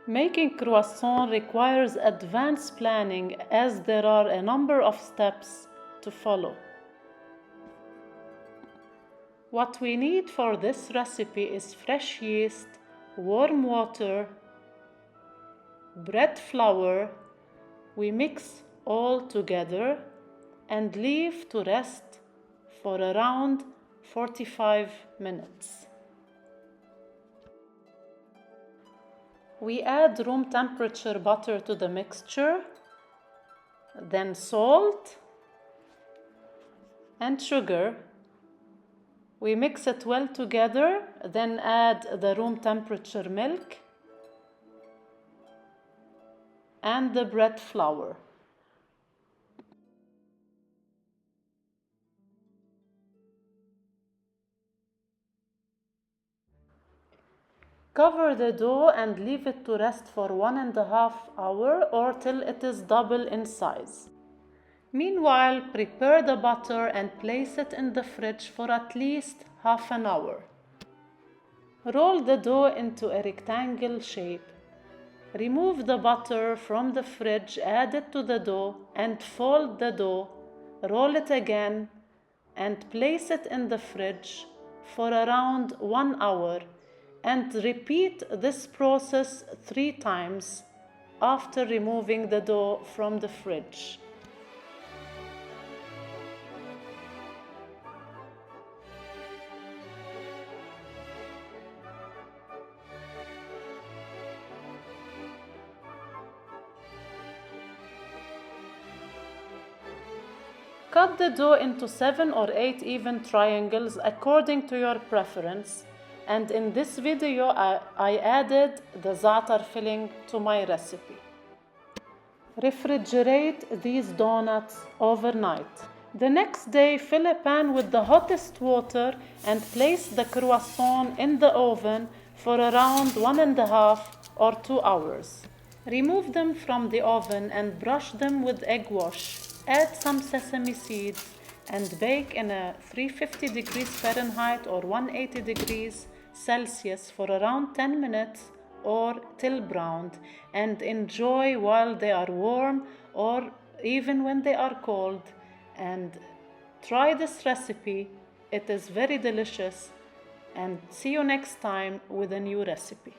Making croissant requires advanced planning as there are a number of steps to follow. What we need for this recipe is fresh yeast, warm water, bread flour. We mix all together and leave to rest for around 45 minutes. We add room temperature butter to the mixture, then salt and sugar. We mix it well together, then add the room temperature milk and the bread flour. Cover the dough and leave it to rest for 1.5 hours or till it is double in size. Meanwhile, prepare the butter and place it in the fridge for at least half an hour. Roll the dough into a rectangle shape. Remove the butter from the fridge, add it to the dough and fold the dough. Roll it again and place it in the fridge for around 1 hour. And repeat this process 3 times after removing the dough from the fridge. Cut the dough into 7 or 8 even triangles according to your preference. And in this video, I added the Zaatar filling to my recipe. Refrigerate these donuts overnight. The next day, fill a pan with the hottest water and place the croissant in the oven for around 1.5 or 2 hours. Remove them from the oven and brush them with egg wash. Add some sesame seeds and bake in a 350 degrees Fahrenheit or 180 degrees Celsius for around 10 minutes or till browned, and enjoy while they are warm or even when they are cold. And try this recipe. It is very delicious, and see you next time with a new recipe.